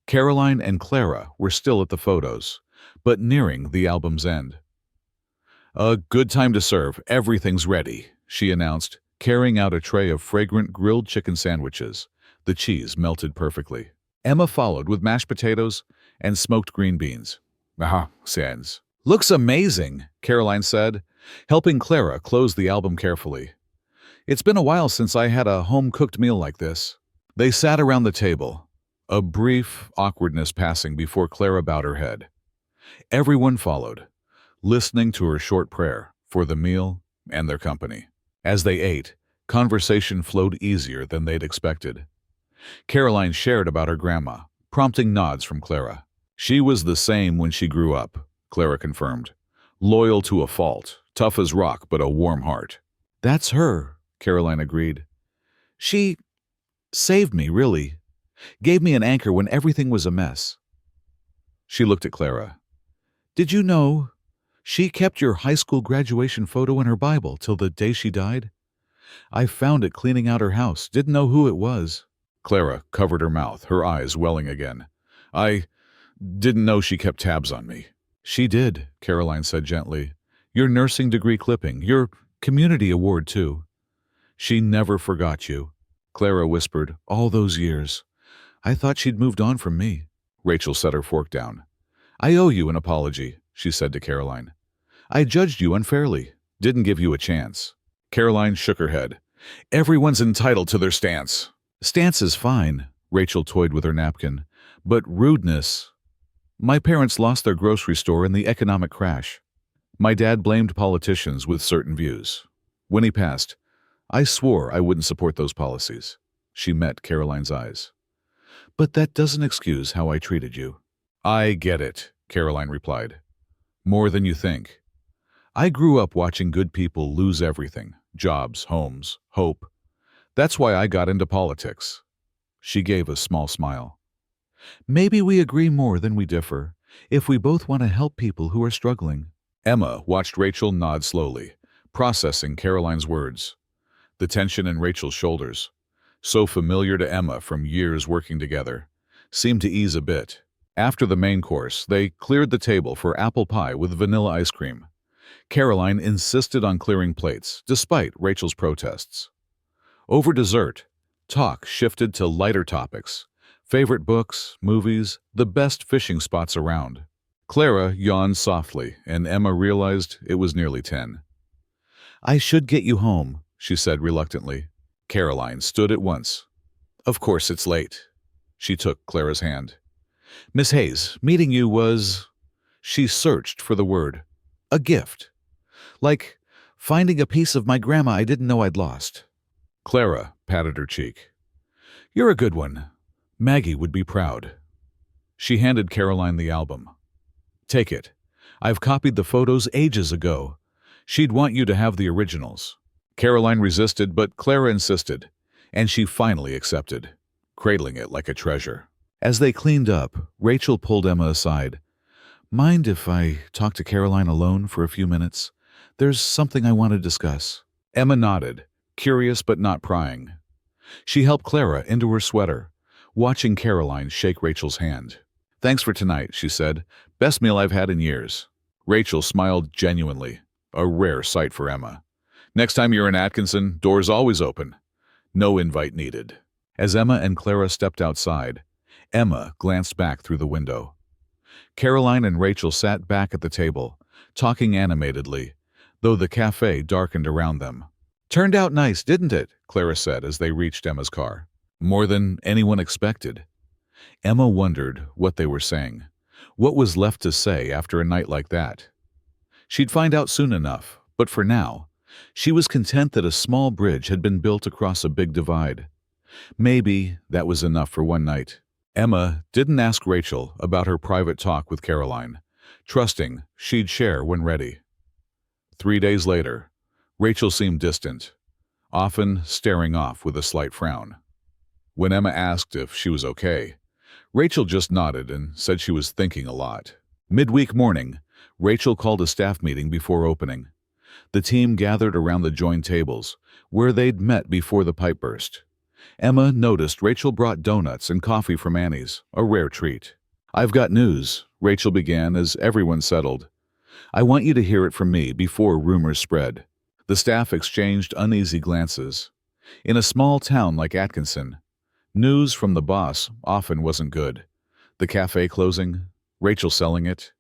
Karoline and Clara were still at the photos, but nearing the album's end. "A good time to serve. Everything's ready," she announced, carrying out a tray of fragrant grilled chicken sandwiches. The cheese melted perfectly. Emma followed with mashed potatoes and smoked green beans. Sans. "Looks amazing," Karoline said, helping Clara close the album carefully. "It's been a while since I had a home-cooked meal like this." They sat around the table, a brief awkwardness passing before Clara bowed her head. Everyone followed, listening to her short prayer for the meal and their company. As they ate, conversation flowed easier than they'd expected. Karoline shared about her grandma, prompting nods from Clara. "She was the same when she grew up," Clara confirmed. "Loyal to a fault, tough as rock, but a warm heart." "That's her," Karoline agreed. "She saved me, really. Gave me an anchor when everything was a mess." She looked at Clara. "Did you know she kept your high school graduation photo in her Bible till the day she died? I found it cleaning out her house, didn't know who it was." Clara covered her mouth, her eyes welling again. "I didn't know she kept tabs on me." "She did," Karoline said gently. "Your nursing degree clipping, your community award, too. She never forgot you." Clara whispered, "All those years. I thought she'd moved on from me." Rachel set her fork down. "I owe you an apology," she said to Karoline. "I judged you unfairly, didn't give you a chance." Karoline shook her head. "Everyone's entitled to their stance." "Stance is fine," Rachel toyed with her napkin. "But rudeness. My parents lost their grocery store in the economic crash. My dad blamed politicians with certain views. When he passed, I swore I wouldn't support those policies." She met Karoline's eyes. "But that doesn't excuse how I treated you." "I get it," Karoline replied. "More than you think. I grew up watching good people lose everything, jobs, homes, hope. That's why I got into politics." She gave a small smile. "Maybe we agree more than we differ, if we both want to help people who are struggling." Emma watched Rachel nod slowly, processing Caroline's words. The tension in Rachel's shoulders, so familiar to Emma from years working together, seemed to ease a bit. After the main course, they cleared the table for apple pie with vanilla ice cream. Caroline insisted on clearing plates, despite Rachel's protests. Over dessert, talk shifted to lighter topics: favorite books, movies, the best fishing spots around. Clara yawned softly, and Emma realized it was nearly 10. "I should get you home," she said reluctantly. Caroline stood at once. "Of course it's late." She took Clara's hand. "Miss Hayes, meeting you was—" She searched for the word. "A gift. Like finding a piece of my grandma I didn't know I'd lost." Clara patted her cheek. "You're a good one. Maggie would be proud." She handed Caroline the album. "Take it. I've copied the photos ages ago. She'd want you to have the originals." Caroline resisted, but Clara insisted, and she finally accepted, cradling it like a treasure. As they cleaned up, Rachel pulled Emma aside. "Mind if I talk to Caroline alone for a few minutes? There's something I want to discuss." Emma nodded, curious but not prying. She helped Clara into her sweater, watching Caroline shake Rachel's hand. "Thanks for tonight," she said. "Best meal I've had in years." Rachel smiled genuinely, a rare sight for Emma. "Next time you're in Atkinson, doors always open. No invite needed." As Emma and Clara stepped outside, Emma glanced back through the window. Caroline and Rachel sat back at the table, talking animatedly, though the cafe darkened around them. "Turned out nice, didn't it?" Clara said as they reached Emma's car. "More than anyone expected." Emma wondered what they were saying. What was left to say after a night like that? She'd find out soon enough, but for now, she was content that a small bridge had been built across a big divide. Maybe that was enough for one night. Emma didn't ask Rachel about her private talk with Caroline, trusting she'd share when ready. 3 days later, Rachel seemed distant, often staring off with a slight frown. When Emma asked if she was okay, Rachel just nodded and said she was thinking a lot. Midweek morning, Rachel called a staff meeting before opening. The team gathered around the joined tables, where they'd met before the pipe burst. Emma noticed Rachel brought donuts and coffee from Annie's, a rare treat. "I've got news," Rachel began as everyone settled. "I want you to hear it from me before rumors spread." The staff exchanged uneasy glances. In a small town like Atkinson, news from the boss often wasn't good. The cafe closing, Rachel selling it,